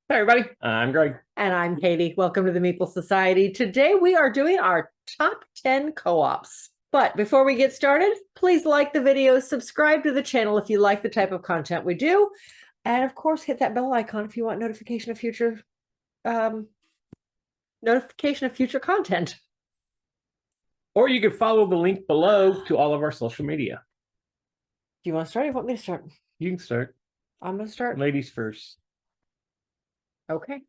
Hey everybody, I'm Greg. And I'm Katy. Welcome to the Meeple Society. Today we are doing our top 10 co-ops. But before we get started, please like the video, subscribe to the channel if you like the type of content we do, and of course hit that bell icon if you want um, notification of future content. Or you can follow the link below to all of our social media. Do you want to start or you want me to start? You can start. I'm going to start. Ladies first. Okay.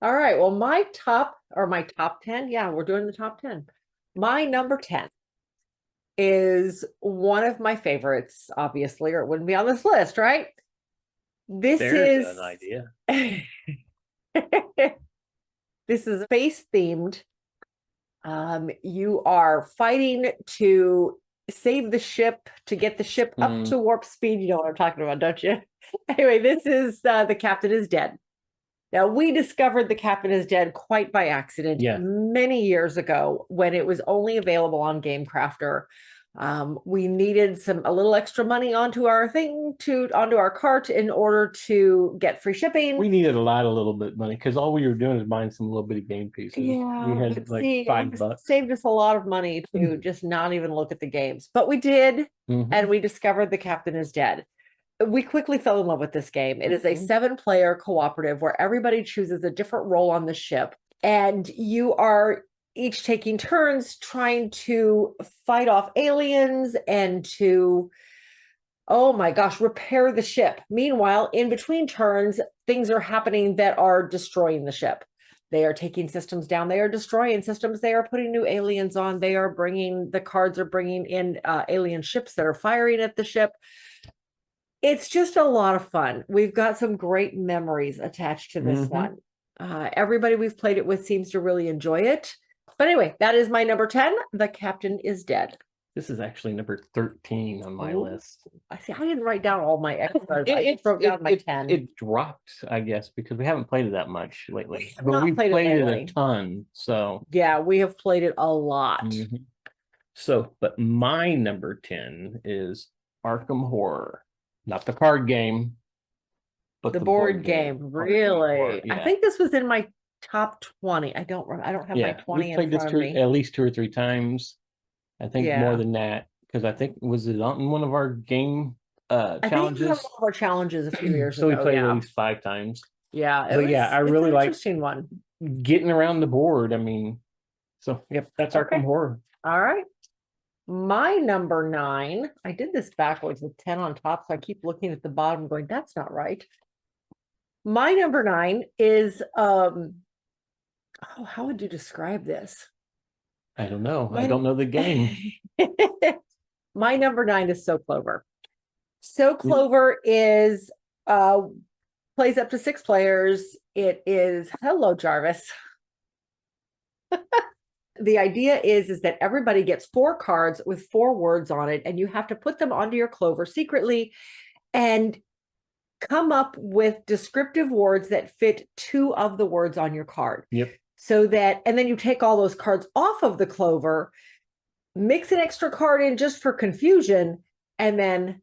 All right. Well, my top 10. Yeah, we're doing the top 10. My number 10 is one of my favorites, obviously, or it wouldn't be on this list, right? There's an idea. This is space themed. You are fighting to save the ship, to get the ship up to warp speed. You know what I'm talking about, don't you? Anyway, this is The Captain is Dead. Now, we discovered The Captain is Dead quite by accident many years ago when it was only available on Game Crafter. We needed a little extra money onto our cart in order to get free shipping. We needed a little bit money because all we were doing is buying some little bitty game pieces. Yeah, we had like $5. Saved us a lot of money to just not even look at the games, but we did, and we discovered The Captain is Dead. We quickly fell in love with this game. It is a 7-player cooperative where everybody chooses a different role on the ship, and you are each taking turns trying to fight off aliens and to, oh my gosh, repair the ship. Meanwhile, in between turns, things are happening that are destroying the ship. They are taking systems down. They are destroying systems. They are putting new aliens on. The cards are bringing in alien ships that are firing at the ship. It's just a lot of fun. We've got some great memories attached to this one. Everybody we've played it with seems to really enjoy it. But anyway, that is my number 10. The Captain is Dead. This is actually number 13 on my list. I see. I didn't write down all my extras. I just wrote down my 10. It dropped, I guess, because we haven't played it that much lately. But we've played it a ton. So yeah, we have played it a lot. So, but my number 10 is Arkham Horror. Not the card game, but the board game. Really? Yeah. I think this was in my top 20. I don't have my 20 in front of me. At least 2 or 3 times. I think more than that, because I think was it on one of our game challenges? I think it was one of our challenges a few years ago. So we played at least 5 times. Yeah, I really like interesting one. Getting around the board. I mean, so yep, that's Arkham Horror. All right. My number 9, I did this backwards with 10 on top, so I keep looking at the bottom going, that's not right. My number 9 is, how would you describe this? I don't know. I don't know the game. My number 9 is So Clover. So Clover is, plays up to 6 players. It is, hello, Jarvis. The idea is that everybody gets 4 cards with 4 words on it, and you have to put them onto your Clover secretly and come up with descriptive words that fit 2 of the words on your card. Yep. And then you take all those cards off of the Clover, mix an extra card in just for confusion, and then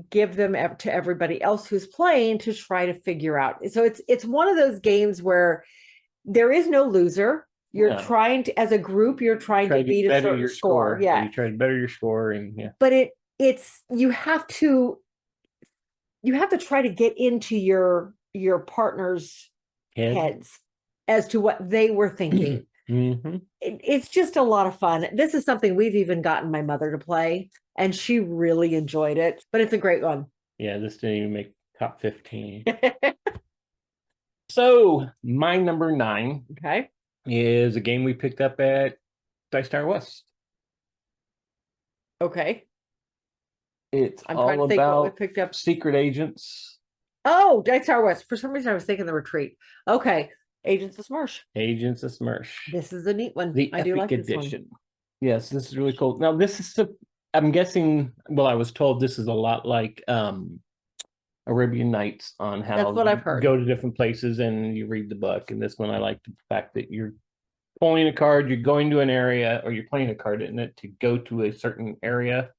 give them to everybody else who's playing to try to figure out. So it's one of those games where there is no loser. You're trying to, as a group, you're trying to beat a certain score. Yeah. You try to better your score, and But you have to try to get into your partner's heads as to what they were thinking. It's just a lot of fun. This is something we've even gotten my mother to play, and she really enjoyed it. But it's a great one. Yeah, this didn't even make top 15. So my number 9. Okay. Is a game we picked up at Dice Tower West. Okay. It's all about we picked up. Secret agents. Oh, Dice Tower West. For some reason, I was thinking The Retreat. Okay. Agents of Smersh. Agents of Smersh. This is a neat one. The I do like edition. This one. Yes, this is really cool. Now, this is I'm guessing, well, I was told this is a lot like Arabian Nights on how that's what I've heard. Go to different places and you read the book. And this one, I like the fact that you're pulling a card, you're going to an area, or you're playing a card in it to go to a certain area,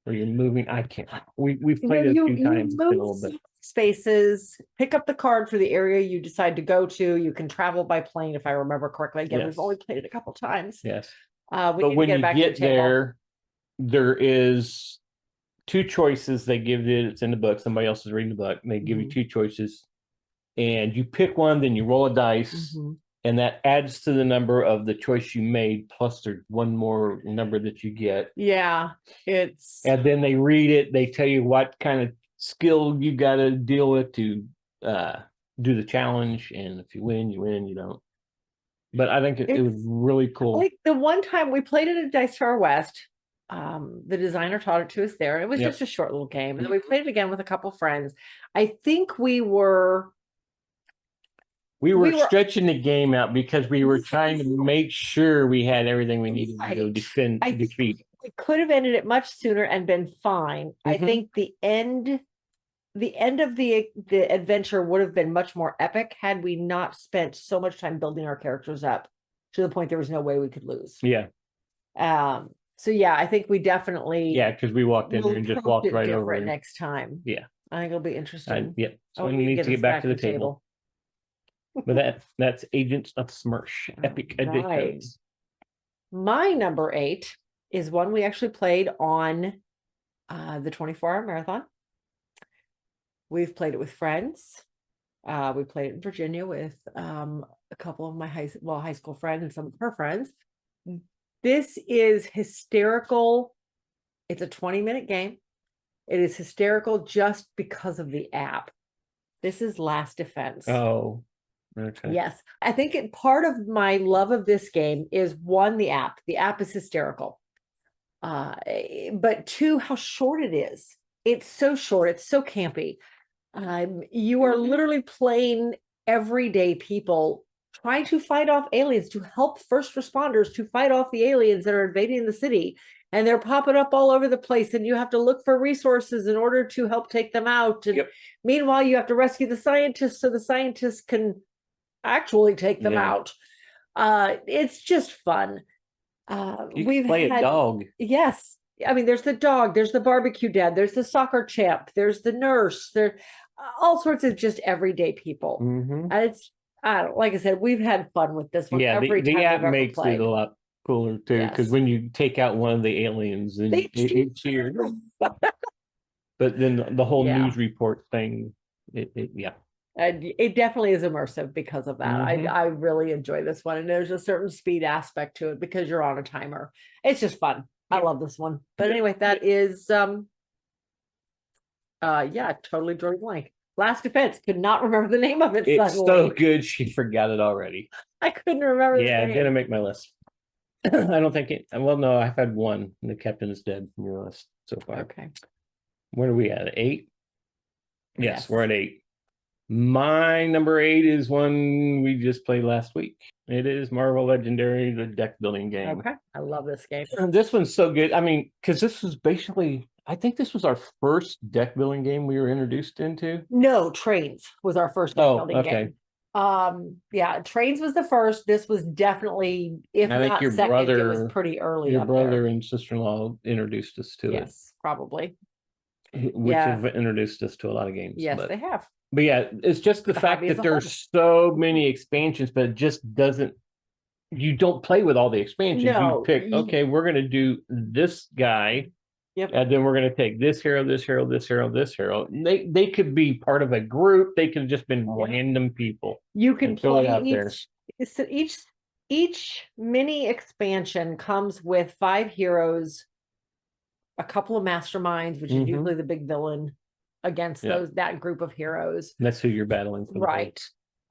or you're moving. I can't. We've played it a few times. It's been a little bit. spaces, pick up the card for the area you decide to go to. You can travel by plane, if I remember correctly. Again, we've only played it a couple times. Yes. We But need to when get it you back to the get table. there is two choices they give you. It's in the book. Somebody else is reading the book. And they give you two choices. And you pick one, then you roll a dice. And that adds to the number of the choice you made, plus there's one more number that you get. Yeah, it's... And then they read it. They tell you what kind of skill you got to deal with to do the challenge. And if you win, you don't. But I think it was really cool. Like the one time we played it at Dice Tower West, the designer taught it to us there. It was just a short little game. And then we played it again with a couple friends. I think we were stretching the game out because we were trying to make sure we had everything we needed to go defeat. We could have ended it much sooner and been fine. I think the end of the adventure would have been much more epic had we not spent so much time building our characters up to the point there was no way we could lose. Yeah. So yeah, I think we definitely because we walked in there and just walked right over it next time. Yeah. I think it'll be interesting. So we need to get back to the table. But that's Agents of Smirch, Epic Editions. My number 8 is one we actually played on the 24-hour marathon. We've played it with friends. We played it in Virginia with a couple of my high school friends and some of her friends. This is hysterical. It's a 20-minute game. It is hysterical just because of the app. This is Last Defense. Oh, okay. Yes. I think part of my love of this game is one, the app. The app is hysterical. But two, how short it is. It's so short. It's so campy. You are literally playing everyday people trying to fight off aliens, to help first responders to fight off the aliens that are invading the city. And they're popping up all over the place, and you have to look for resources in order to help take them out. And meanwhile, you have to rescue the scientists so the scientists can actually take them out. It's just fun. You play a dog. Yes. I mean, there's the dog, there's the barbecue dad, there's the soccer champ, there's the nurse, there all sorts of just everyday people. And it's, like I said, we've had fun with this one. Every time the app makes it a lot cooler too, because when you take out one of the aliens, and it cheers. But then the whole news report thing, And it definitely is immersive because of that. I really enjoy this one. And there's a certain speed aspect to it because you're on a timer. It's just fun. I love this one. But anyway, that is totally drawing blank. Last Defense. Could not remember the name of it. It's so good she forgot it already. I couldn't remember. It didn't make my list. I don't think it. Well, no, I've had one. The captain is dead from your list so far. Okay. Where are we at? 8? Yes, we're at 8. My number 8 is one we just played last week. It is Marvel Legendary, the deck building game. Okay. I love this game. This one's so good. I mean, because this was basically, I think this was our first deck building game we were introduced into. No, Trains was our first deck building game. Trains was the first. This was definitely, if not second, it was pretty early. Your brother and sister-in-law introduced us to it. Yes, probably. Which have introduced us to a lot of games. Yes, they have. But it's just the fact that there's so many expansions, but it just doesn't, you don't play with all the expansions. No, you pick, okay, we're going to do this guy. And then we're going to take this hero, this hero, this hero, this hero. They could be part of a group. They could have just been random people. You can play each mini expansion comes with 5 heroes, a couple of masterminds, which is usually the big villain against that group of heroes. That's who you're battling for. Right.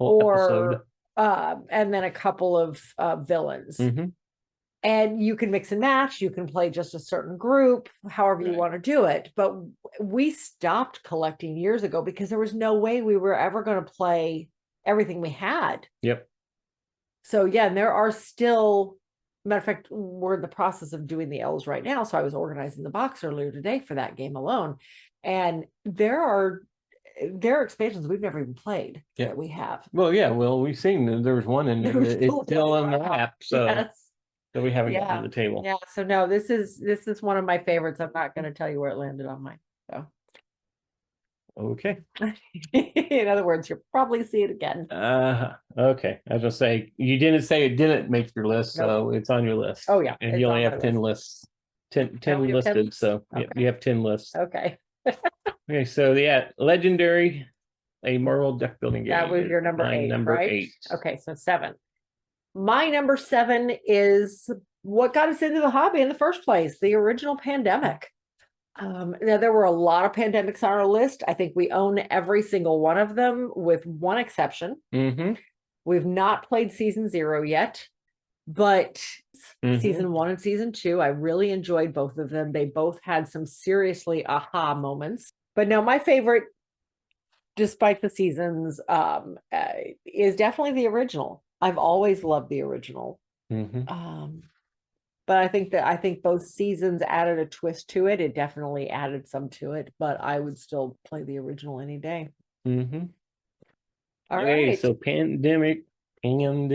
Episode. And then a couple of villains. And you can mix and match. You can play just a certain group, however you want to do it. But we stopped collecting years ago because there was no way we were ever going to play everything we had. So and there are still, matter of fact, we're in the process of doing the L's right now. So I was organizing the box earlier today for that game alone. And there are expansions we've never even played that we have. Well, we've seen there was one in there. It's still in the app. So. So we haven't gotten to the table. So no, this is one of my favorites. I'm not going to tell you where it landed on mine. So Okay. In other words, you'll probably see it again. Okay. I was gonna say you didn't say it didn't make your list, so it's on your list. Oh yeah. And you only have 10 lists. 10 only have 10 listed, so yeah, you have 10 lists. Okay. Okay, so yeah, legendary, a Marvel deck building game. That was your number my 8, number right? 8. Okay, so 7. My number 7 is what got us into the hobby in the first place, the original Pandemic. Now there were a lot of pandemics on our list. I think we own every single one of them with one exception. We've not played season 0 yet, but season 1 and season 2, I really enjoyed both of them. They both had some seriously aha moments. But no, my favorite, despite the seasons, is definitely the original. I've always loved the original. But I think both seasons added a twist to it. It definitely added some to it, but I would still play the original any day. All right. So Pandemic was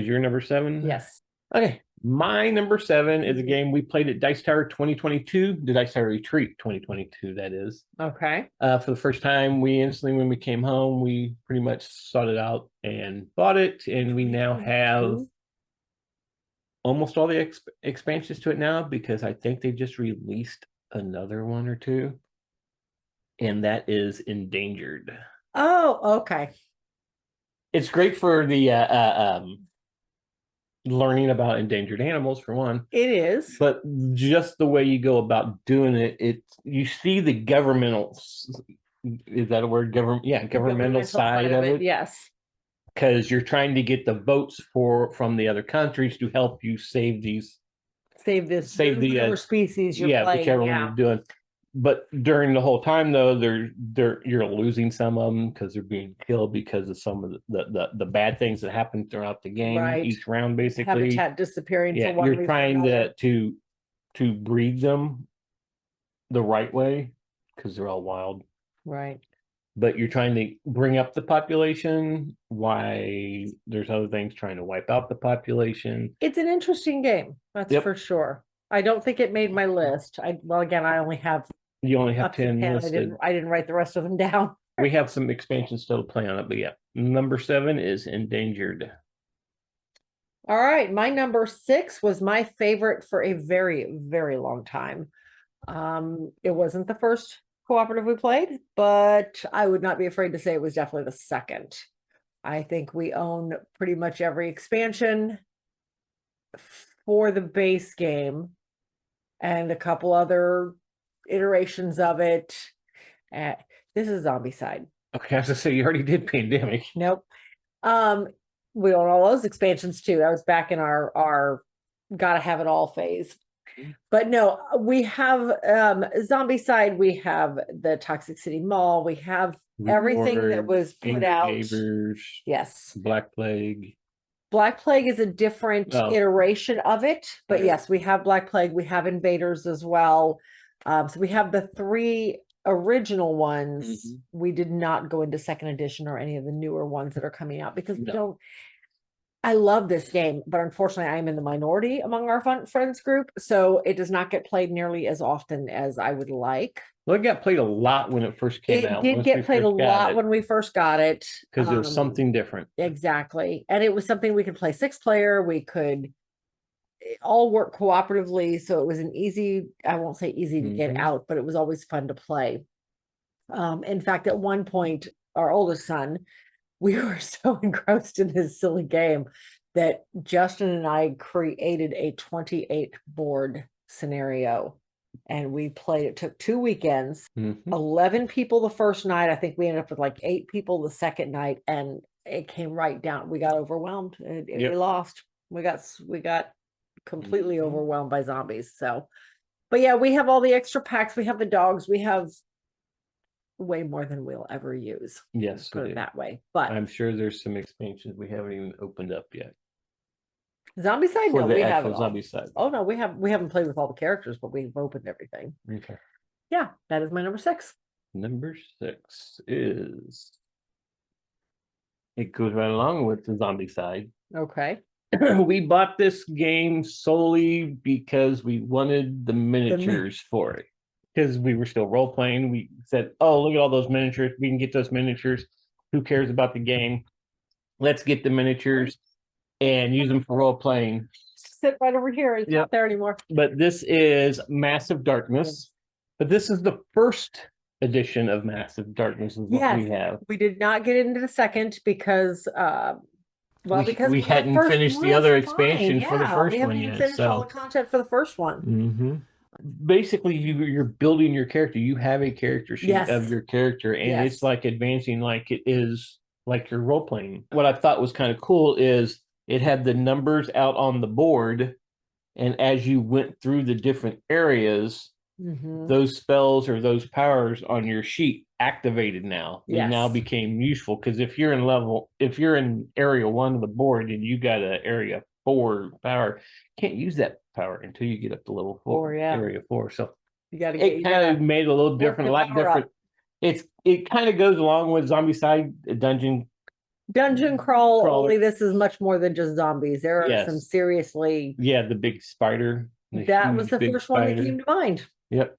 your number 7? Yes. Okay. My number 7 is a game we played at Dice Tower 2022, the Dice Tower Retreat 2022, that is. Okay. For the first time, when we came home, we pretty much sought it out and bought it, and we now have almost all the expansions to it now, because I think they just released another one or two, and that is Endangered. Oh, okay. It's great for the learning about endangered animals, for one. It is. But just the way you go about doing it, you see the governmental, is that a word? Governmental side of it. Yes. Because you're trying to get the votes from the other countries to help you save the species you're playing. Whichever one you're doing. But during the whole time, though, you're losing some of them because they're being killed because of some of the bad things that happen throughout the game. Each round, basically, habitat disappearing. Yeah, you're trying to breed them the right way because they're all wild. Right. But you're trying to bring up the population. Why there's other things trying to wipe out the population. It's an interesting game, that's for sure. I don't think it made my list. I only have. You only have 10 listed. I didn't write the rest of them down. We have some expansions still to play on it, but yeah. Number 7 is Endangered. All right, my number 6 was my favorite for a very, very long time. It wasn't the first cooperative we played, but I would not be afraid to say it was definitely the second. I think we own pretty much every expansion for the base game and a couple other iterations of it. This is Zombicide. Okay, I was gonna say you already did Pandemic. Nope. We own all those expansions too. That was back in our gotta have it all phase. But no, we have Zombicide, we have the Toxic City Mall, we have everything that was put out. Yes. Black Plague. Black Plague is a different iteration of it, but yes, we have Black Plague, we have Invaders as well. So we have the 3 original ones. We did not go into second edition or any of the newer ones that are coming out because we don't. I love this game, but unfortunately I am in the minority among our friends group, so it does not get played nearly as often as I would like. Well, it got played a lot when it first came out. It did get played a lot when we first got it. Because it was something different. Exactly. And it was something we could play 6-player. We could all work cooperatively. So it was an easy, I won't say easy to get out, but it was always fun to play. In fact, at one point, our oldest son, we were so engrossed in this silly game that Justin and I created a 28 board scenario. And we played, it took 2 weekends, 11 people the first night. I think we ended up with like 8 people the second night, and it came right down. We got overwhelmed. We lost. We got completely overwhelmed by zombies. So, but yeah, we have all the extra packs. We have the dogs. We have way more than we'll ever use. Yes, put it that way. But I'm sure there's some expansions we haven't even opened up yet. Zombicide? No, we haven't. Zombicide. Oh no, we haven't played with all the characters, but we've opened everything. Okay. Yeah, that is my number 6. Number 6 is, it goes right along with the Zombicide. Okay. We bought this game solely because we wanted the miniatures for it. because we were still role playing. We said, "Oh, look at all those miniatures. We can get those miniatures. Who cares about the game? Let's get the miniatures and use them for role playing." Sit right over here. It's not there anymore. But this is Massive Darkness. But this is the first edition of Massive Darkness is what we have. We did not get into the second because because we hadn't finished the other expansion for the first we haven't one even yet. finished all the content for the first one. Basically, you're building your character. You have a character sheet of your character, and it's like advancing like it is like you're role playing. What I thought was kind of cool is it had the numbers out on the board, and as you went through the different areas, those spells or those powers on your sheet activated now. They now became useful because if you're in area 1 of the board and you got an area 4 power, you can't use that power until you get up to level 4, area 4. So you got to it kind of made it a little different, a lot different. It kind of goes along with Zombicide Dungeon crawl, only this is much more than just zombies. There are some seriously the big spider. That was the first one that came to mind. Yep.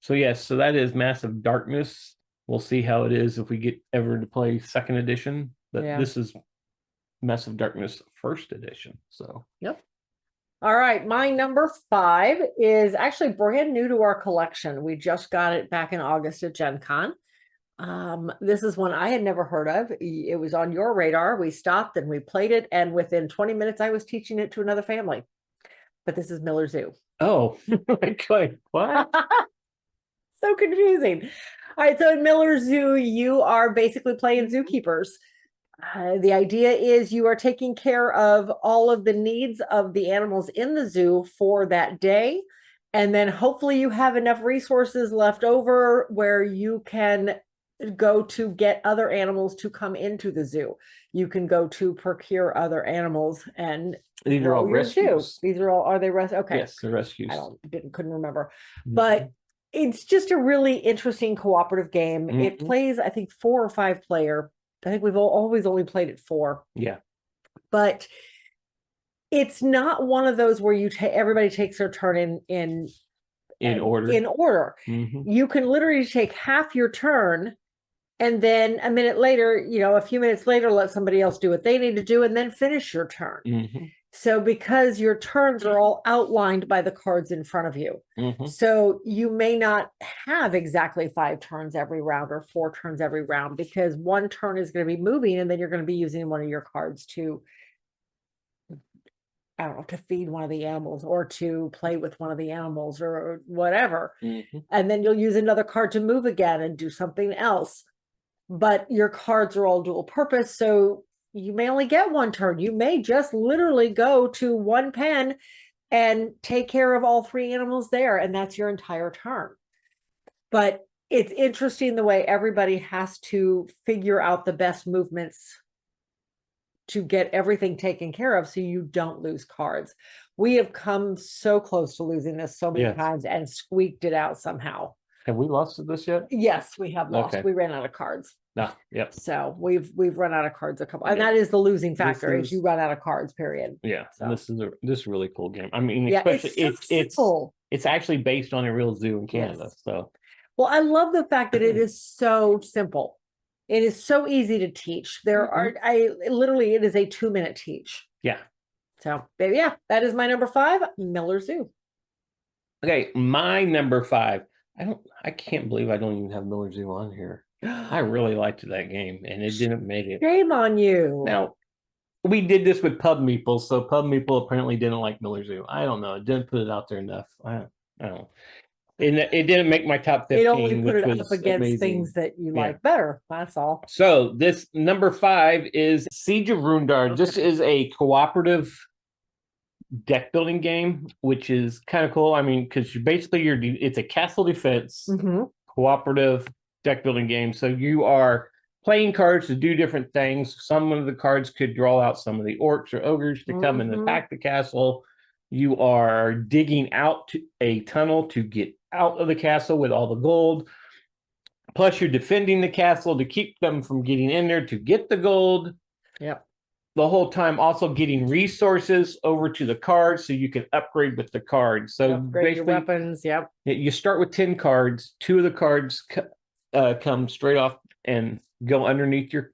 Yeah. So that is Massive Darkness. We'll see how it is if we get ever to play second edition. But this is Massive Darkness first edition. So all right, my number 5 is actually brand new to our collection. We just got it back in August at Gen Con. This is one I had never heard of. It was on your radar. We stopped and we played it, and within 20 minutes I was teaching it to another family. But this is Miller Zoo. Oh, okay. What? So confusing. All right, so in Miller Zoo, you are basically playing zookeepers. The idea is you are taking care of all of the needs of the animals in the zoo for that day. And then hopefully you have enough resources left over where you can go to get other animals to come into the zoo. You can go to procure other animals, and these are all rescues. These are all, are they rescues? Okay. Yes, they're rescues. Couldn't remember. But it's just a really interesting cooperative game. It plays, I think, 4 or 5 player. I think we've always only played it 4. Yeah. But it's not one of those where everybody takes their turn in order. You can literally take half your turn, and then a minute later, a few minutes later, let somebody else do what they need to do, and then finish your turn. So because your turns are all outlined by the cards in front of you, so you may not have exactly 5 turns every round or 4 turns every round, because one turn is going to be moving, and then you're going to be using one of your cards to, I don't know, to feed one of the animals or to play with one of the animals or whatever. And then you'll use another card to move again and do something else. But your cards are all dual purpose, so you may only get 1 turn. You may just literally go to 1 pen and take care of all 3 animals there, and that's your entire turn. But it's interesting the way everybody has to figure out the best movements to get everything taken care of so you don't lose cards. We have come so close to losing this so many times and squeaked it out somehow. Have we lost this yet? Yes, we have lost. We ran out of cards. Yep. So we've run out of cards a couple, and that is the losing factor is you run out of cards, period. Yeah. So. This is a really cool game. I mean, especially it's actually based on a real zoo in Canada. So well, I love the fact that it is so simple. It is so easy to teach. It is a 2-minute teach. Yeah. So that is my number 5, Miller Zoo. Okay, my number 5. I can't believe I don't even have Miller Zoo on here. I really liked that game, and it didn't make it. Shame on you. Now, we did this with Pub Meeples, so Pub Meeple apparently didn't like Miller Zoo. I don't know. It didn't put it out there enough. I don't know. It didn't make my top 15. It only put it up against things that you like better. That's all. So this number 5 is Siege of Rundar. Okay. This is a cooperative deck building game, which is kind of cool. I mean, because it's a castle defense cooperative deck building game. So you are playing cards to do different things. Some of the cards could draw out some of the orcs or ogres to come and attack the castle. You are digging out a tunnel to get out of the castle with all the gold. Plus, you're defending the castle to keep them from getting in there to get the gold. Yep. the whole time also getting resources over to the cards so you can upgrade with the cards. So upgrade your weapons. Yep. You start with 10 cards. 2 of the cards come straight off and go underneath your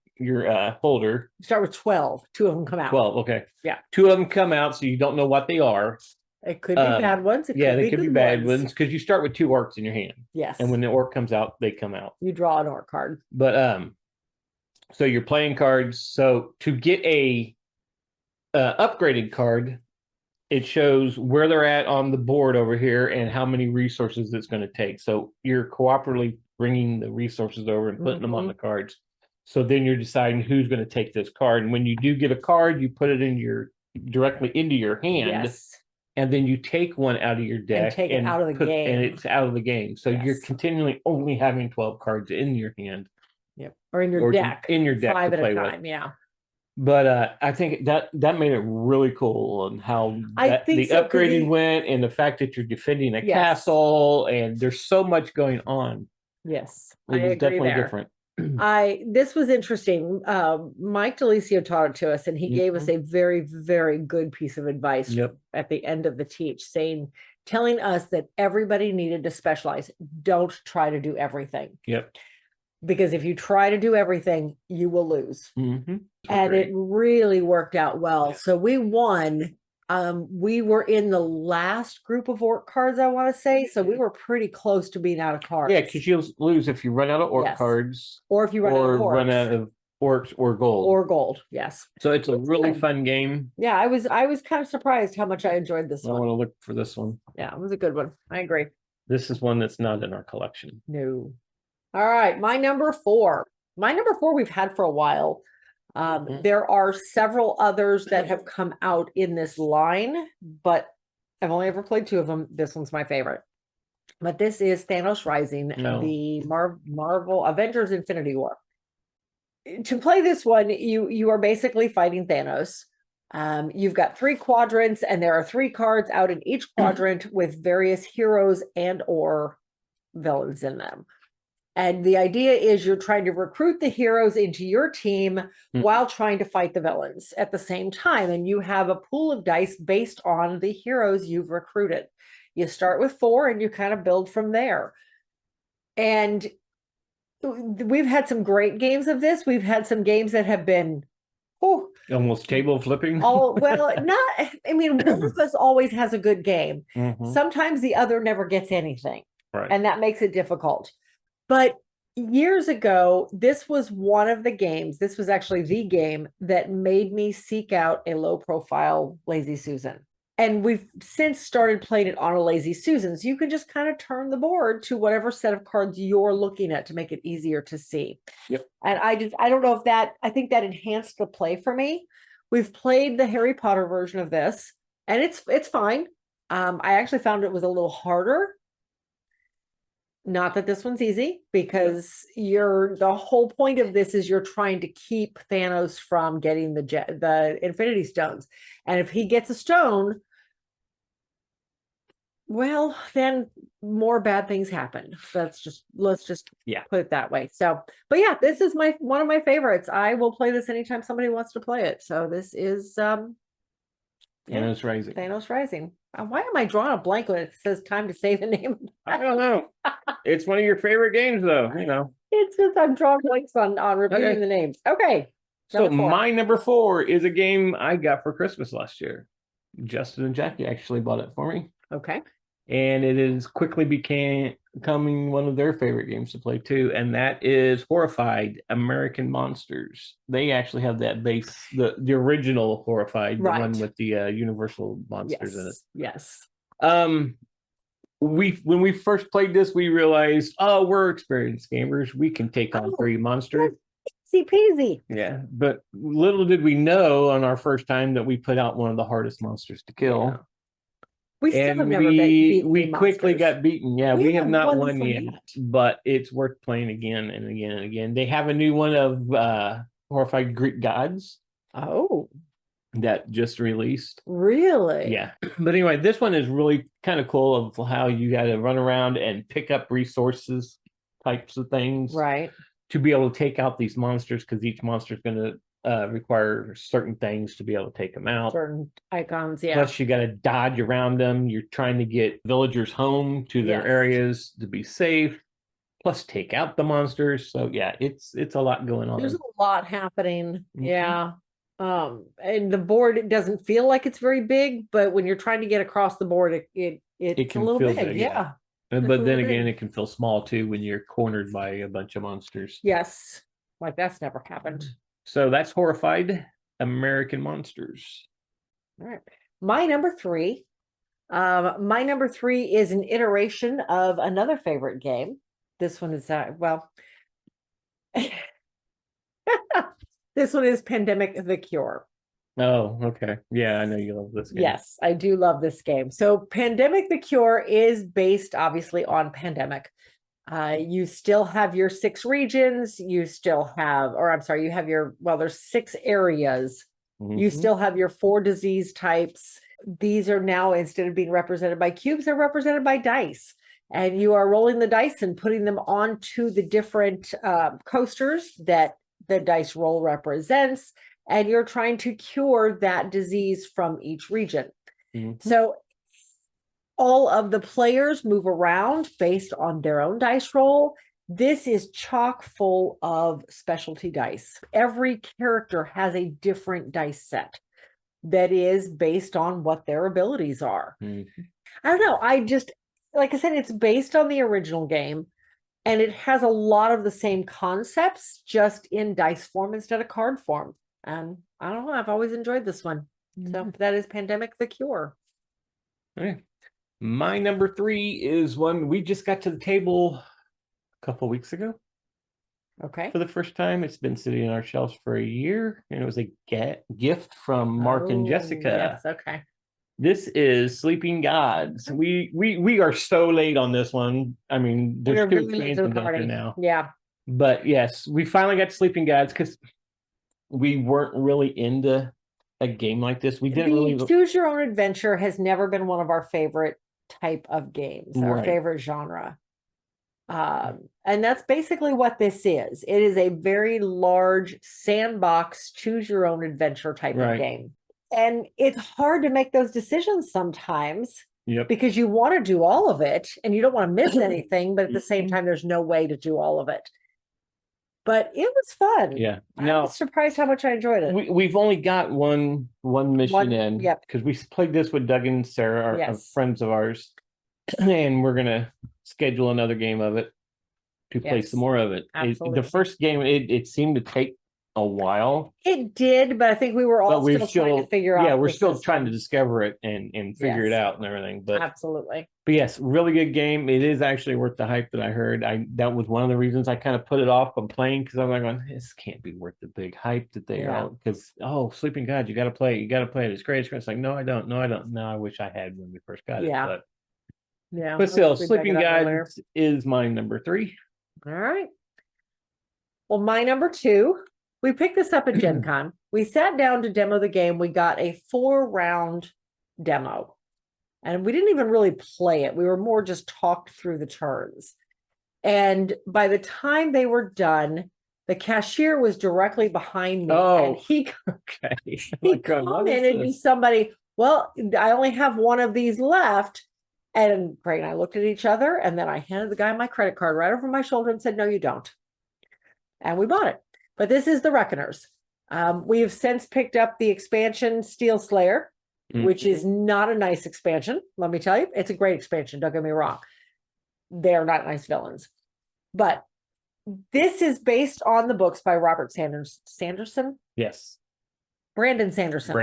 folder. You start with 12. 2 of them come out. 12. Okay. Yeah. 2 of them come out, so you don't know what they are. It could be bad ones. They could be bad ones because you start with 2 orcs in your hand. Yes. And when the orc comes out, they come out. You draw an orc card. But so you're playing cards. So to get a upgraded card, it shows where they're at on the board over here and how many resources it's going to take. So you're cooperatively bringing the resources over and putting them on the cards. So then you're deciding who's going to take this card. And when you do get a card, you put it in directly into your hand. Yes. And then you take one out of your deck and take it out of the game. And it's out of the game. So you're continually only having 12 cards in your hand. Yep. Or in your deck. In your deck 5 to play at a time, with. yeah. But I think that made it really cool and how the so, upgrading went and the fact that you're defending a castle and there's so much going on. Yes. It was definitely different. This was interesting. Mike DeLisio taught it to us, and he gave us a very, very good piece of advice at the end of the teach, telling us that everybody needed to specialize. Don't try to do everything. Yep. Because if you try to do everything, you will lose. Mm-hmm. And it really worked out well. Yeah. So we won. We were in the last group of orc cards, I want to say. So we were pretty close to being out of cards. Yeah, because you'll lose if you run out of orc cards. Or if you run out of orcs or gold. Or gold, yes. So it's a really fun game. Yeah, I was kind of surprised how much I enjoyed this one. I want to look for this one. Yeah, it was a good one. I agree. This is one that's not in our collection. No. All right, my number 4. My number 4 we've had for a while. There are several others that have come out in this line, but I've only ever played 2 of them. This one's my favorite. But this is Thanos Rising, the Marvel Avengers Infinity War. To play this one, you are basically fighting Thanos. You've got 3 quadrants, and there are 3 cards out in each quadrant with various heroes and or villains in them. And the idea is you're trying to recruit the heroes into your team while trying to fight the villains at the same time. And you have a pool of dice based on the heroes you've recruited. You start with 4 and you kind of build from there. And we've had some great games of this. We've had some games that have been almost table flipping. One of us always has a good game. Sometimes the other never gets anything. Right. And that makes it difficult. But years ago, this was one of the games. This was actually the game that made me seek out a low profile Lazy Susan. And we've since started playing it on a Lazy Susan. So you can just kind of turn the board to whatever set of cards you're looking at to make it easier to see. Yep. And I don't know if I think that enhanced the play for me. We've played the Harry Potter version of this, and it's fine. I actually found it was a little harder. Not that this one's easy, because the whole point of this is you're trying to keep Thanos from getting the Infinity Stones. And if he gets a stone, well, then more bad things happen. Let's just put it that way. So, but yeah, this is one of my favorites. I will play this anytime somebody wants to play it. So this is Thanos Rising. Thanos Rising. Why am I drawing a blank when it says time to say the name? I don't know. It's one of your favorite games, though. You know. It's just I'm drawing blanks on repeating the names. Okay. So my number 4 is a game I got for Christmas last year. Justin and Jackie actually bought it for me. Okay. And it is quickly becoming one of their favorite games to play too, and that is Horrified American Monsters. They actually have that base, the original Horrified, the one with the Universal monsters in it. Yes. When we first played this, we realized, we're experienced gamers. We can take on 3 monsters. Easy peasy. Yeah, but little did we know on our first time that we put out one of the hardest monsters to kill. Yeah. We still have never beaten we quickly monsters. Got beaten. Yeah, we have not won yet, but it's worth playing again and again and again. They have a new one of Horrified Greek Gods. Oh. That just released. Really? Yeah. But anyway, this one is really kind of cool of how you got to run around and pick up resources types of things. Right. To be able to take out these monsters, because each monster is going to require certain things to be able to take them out. Certain icons, yeah. Plus, you got to dodge around them. You're trying to get villagers home to their areas to be safe. Plus, take out the monsters. So yeah, it's a lot going on. There's a lot happening. Yeah. And the board, it doesn't feel like it's very big, but when you're trying to get across the board, it's can a little feel big. big, Yeah. But then again, it can feel small too when you're cornered by a bunch of monsters. Yes. Like that's never happened. So that's Horrified American Monsters. All right. My number three is an iteration of another favorite game. This one is well, this one is Pandemic: The Cure. Oh, okay. Yeah, I know you love this game. Yes, I do love this game. So Pandemic: The Cure is based obviously on Pandemic. You still have your 6 regions. You still have, or I'm sorry, you have your, well, there's 6 areas. You still have your 4 disease types. These are now, instead of being represented by cubes, they're represented by dice. And you are rolling the dice and putting them onto the different coasters that the dice roll represents. And you're trying to cure that disease from each region. So all of the players move around based on their own dice roll. This is chock full of specialty dice. Every character has a different dice set that is based on what their abilities are. I don't know. Like I said, it's based on the original game, and it has a lot of the same concepts, just in dice form instead of card form. And I don't know, I've always enjoyed this one. So that is Pandemic: The Cure. Okay. My number 3 is one we just got to the table a couple weeks ago. Okay. For the first time. It's been sitting on our shelves for a year, and it was a gift from Mark and Jessica. Yes, okay. This is Sleeping Gods. We are so late on this one. I mean, there's 2 expansions out there now. Yeah. But yes, we finally got Sleeping Gods because we weren't really into a game like this. We didn't really choose your own adventure has never been one of our favorite type of games, our favorite genre. And that's basically what this is. It is a very large sandbox, choose your own adventure type of game. And it's hard to make those decisions sometimes because you want to do all of it and you don't want to miss anything, but at the same time, there's no way to do all of it. But it was fun. Yeah. I was surprised how much I enjoyed it. We've only got one mission in. Because we played this with Doug and Sarah, our friends of ours. And we're going to schedule another game of it to play some more of it. The first game, it seemed to take a while. It did, but I think we were all still trying to figure out. Yeah, we're still trying to discover it and figure it out and everything. But absolutely. But yes, really good game. It is actually worth the hype that I heard. That was one of the reasons I kind of put it off from playing, because I'm like, this can't be worth the big hype that they are. Because Sleeping God, you got to play it. It's great. It's like, no, I don't. No, I wish I had when we first got it. But still, Sleeping God is my number 3. All right. Well, my number 2, we picked this up at Gen Con. We sat down to demo the game. We got a 4-round demo. And we didn't even really play it. We were more just talked through the turns. And by the time they were done, the cashier was directly behind me. And he commented to somebody, well, I only have one of these left. And Craig and I looked at each other, and then I handed the guy my credit card right over my shoulder and said, no, you don't. And we bought it. But this is the Reckoners. We have since picked up the expansion Steel Slayer, which is not a nice expansion. Let me tell you, it's a great expansion. Don't get me wrong. They're not nice villains. But this is based on the books by Robert Sanderson. Yes. Brandon Sanderson.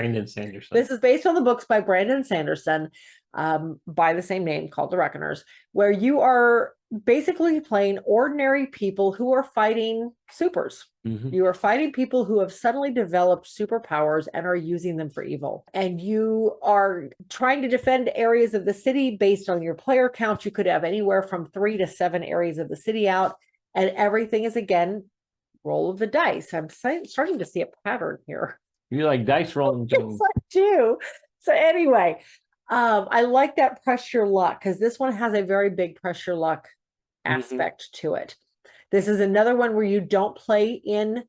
This is based on the books by Brandon Sanderson, by the same name, called The Reckoners, where you are basically playing ordinary people who are fighting supers. You are fighting people who have suddenly developed superpowers and are using them for evil. And you are trying to defend areas of the city based on your player count. You could have anywhere from 3 to 7 areas of the city out, and everything is, again, roll of the dice. I'm starting to see a pattern here. You like dice rolling things. Yes, I do. So anyway, I like that press your luck, because this one has a very big press your luck aspect to it. This is another one where you don't play in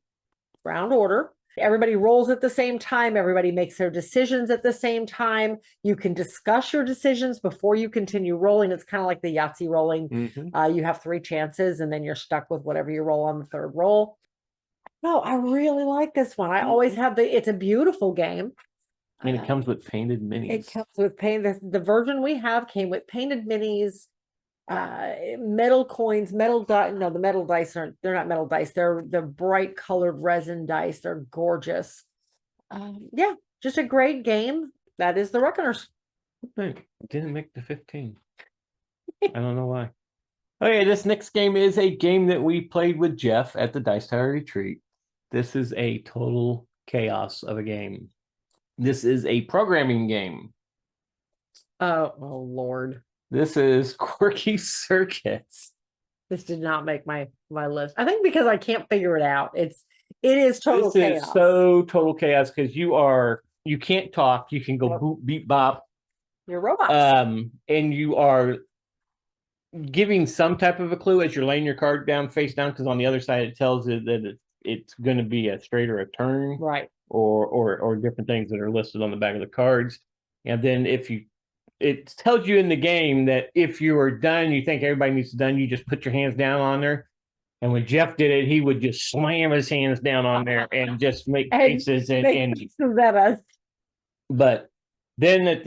round order. Everybody rolls at the same time. Everybody makes their decisions at the same time. You can discuss your decisions before you continue rolling. It's kind of like the Yahtzee rolling. You have 3 chances and then you're stuck with whatever you roll on the 3rd roll. No, I really like this one. I always have it's a beautiful game. And it comes with painted minis. It comes with the version we have came with painted minis, metal coins, metal dice. No, the metal dice they're not metal dice. They're the bright colored resin dice. They're gorgeous. Yeah, just a great game. That is the Reckoners. Didn't make the 15. I don't know why. Okay, this next game is a game that we played with Jeff at the Dice Tower Retreat. This is a total chaos of a game. This is a programming game. Oh Lord. This is Quirky Circuits. This did not make my list. I think because I can't figure it out. It is total chaos. This is so total chaos because you can't talk. You can go boop, beep, bop. You're robots. And you are giving some type of a clue as you're laying your card down face down, because on the other side it tells you that it's going to be a straight or a turn, right? Or different things that are listed on the back of the cards. And then it tells you in the game that if you are done, you think everybody needs to done, you just put your hands down on there. And when Jeff did it, he would just slam his hands down on there and just make faces and faces at us. But then at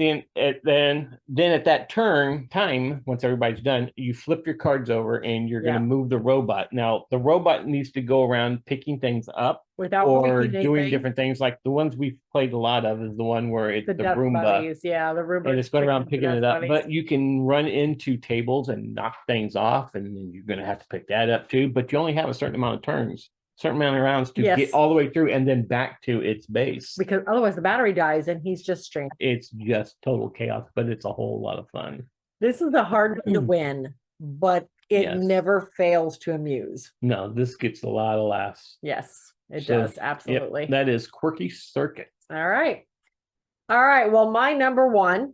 that turn time, once everybody's done, you flip your cards over and you're going to move the robot. Now the robot needs to go around picking things up or doing different things. Like the ones we've played a lot of is the one where it's the Roomba. Buddies. Yeah, the Roomba. And it's going around picking it up. But you can run into tables and knock things off, and then you're going to have to pick that up too. But you only have a certain amount of turns. Certain amount of rounds to get all the way through and then back to its base. Because otherwise the battery dies and he's just stranded. It's just total chaos, but it's a whole lot of fun. This is a hard one to win, but it never fails to amuse. No, this gets a lot of laughs. Yes, it does. Absolutely. Yep, that is Quirky Circuit. All right. Well, my number 1,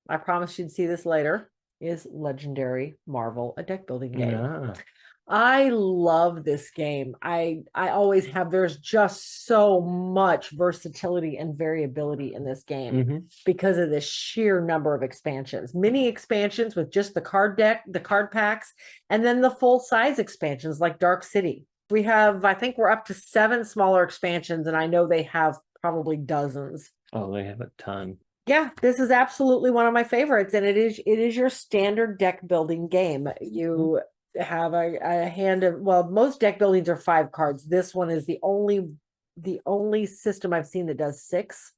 I promise you'd see this later, is Legendary Marvel, a deck building game. Yeah. I love this game. I always have. There's just so much versatility and variability in this game because of the sheer number of expansions. Mini expansions with just the card deck, the card packs, and then the full size expansions like Dark City. We have, I think we're up to 7 smaller expansions, and I know they have probably dozens. Oh, they have a ton. Yeah, this is absolutely one of my favorites, and it is your standard deck building game. You have a hand of, most deck buildings are 5 cards. This one is the only system I've seen that does 6.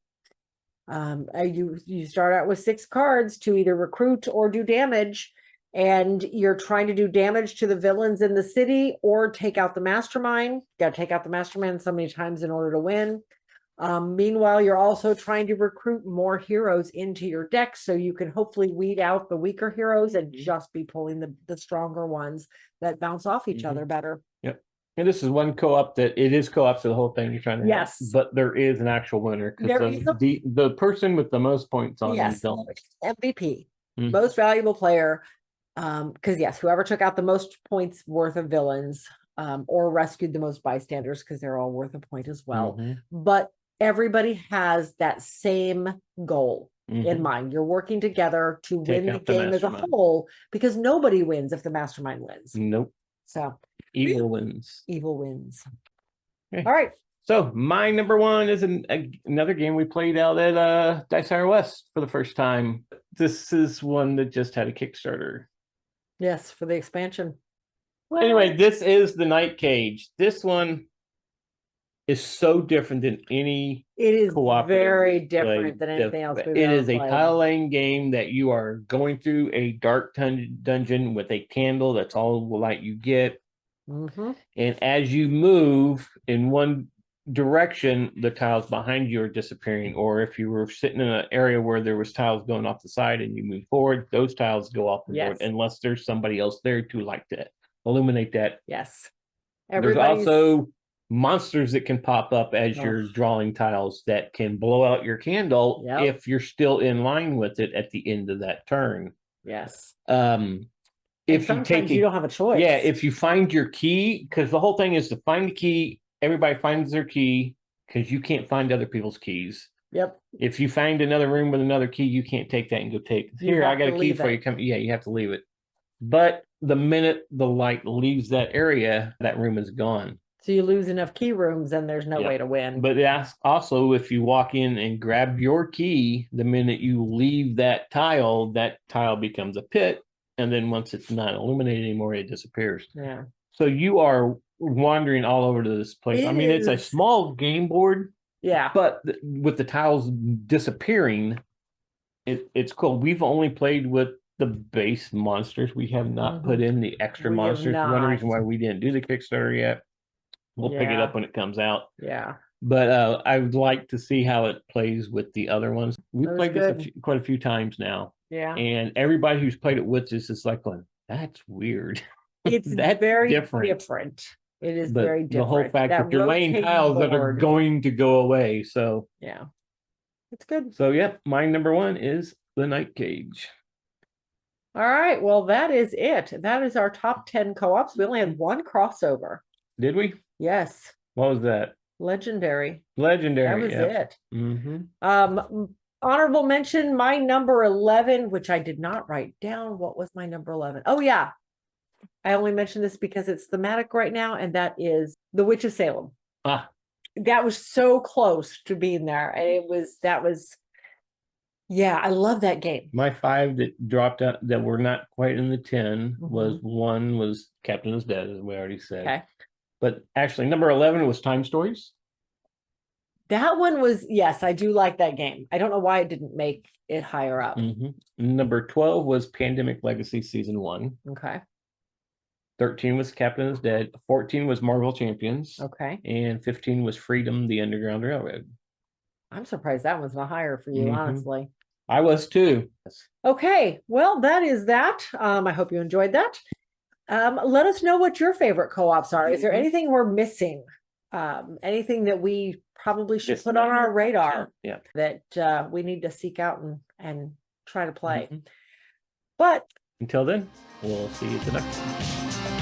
You start out with 6 cards to either recruit or do damage, and you're trying to do damage to the villains in the city or take out the mastermind. You got to take out the mastermind so many times in order to win. Meanwhile, you're also trying to recruit more heroes into your deck so you can hopefully weed out the weaker heroes and just be pulling the stronger ones that bounce off each other better. Yep. And this is one co-op that it is co-op to the whole thing you're trying to have, but there is an actual winner because the person with the most points on MVP, most valuable player. Because whoever took out the most points worth of villains or rescued the most bystanders, because they're all worth a point as well. But everybody has that same goal in mind. You're working together to win the game as a whole, because nobody wins if the mastermind wins. Nope. So evil wins. Evil wins. Okay. All right. So my number 1 is another game we played out at Dice Tower West for the first time. This is one that just had a Kickstarter. Yes, for the expansion. Well, anyway, this is the Night Cage. This one is so different than any. It is very different than anything else. It is a tile laying game that you are going through a dark dungeon with a candle. That's all the light you get. And as you move in one direction, the tiles behind you are disappearing. Or if you were sitting in an area where there was tiles going off the side and you move forward, those tiles go off the board unless there's somebody else there to like to illuminate that. Yes. There's also monsters that can pop up as you're drawing tiles that can blow out your candle if you're still in line with it at the end of that turn. Yes. If you take you don't have a choice. Yeah, if you find your key, because the whole thing is to find the key, everybody finds their key, because you can't find other people's keys. Yep. If you find another room with another key, you can't take that and go take. Here, I got a key for you. Come. Yeah, you have to leave it. But the minute the light leaves that area, that room is gone. So you lose enough key rooms and there's no way to win. But that's also, if you walk in and grab your key, the minute you leave that tile becomes a pit. And then once it's not illuminated anymore, it disappears. Yeah. So you are wandering all over to this place. I mean, it's a small game board. Yeah. But with the tiles disappearing, it's cool. We've only played with the base monsters. We have not put in the extra monsters. One reason why we didn't do the Kickstarter yet. We'll pick it up when it comes out. Yeah. But I would like to see how it plays with the other ones. We've played this quite a few times now. Yeah. And everybody who's played it with us is like going, that's weird. It's that's very different. It is very different. The whole fact that you're laying tiles that are going to go away. So yeah. It's good. So my number 1 is the Night Cage. All right. Well, that is it. That is our top 10 co-ops. We only had one crossover. Did we? Yes. What was that? Legendary. Legendary. That was it. Mm-hmm. Honorable mention, my number 11, which I did not write down. What was my number 11? Oh, yeah. I only mentioned this because it's thematic right now, and that is The Witch of Salem. That was so close to being there. And I love that game. My 5 that dropped out that were not quite in the 10 was Captain is Dead, as we already said. Okay. But actually, number 11 was Time Stories. That one was, yes, I do like that game. I don't know why it didn't make it higher up. Number 12 was Pandemic Legacy Season 1. Okay. 13 was Captain is Dead. 14 was Marvel Champions. Okay. And 15 was Freedom, the Underground Railroad. I'm surprised that one's not higher for you, honestly. I was too. Okay. Well, that is that. I hope you enjoyed that. Let us know what your favorite co-ops are. Is there anything we're missing? Anything that we probably should put on our radar that we need to seek out and try to play? But until then, we'll see you the next time.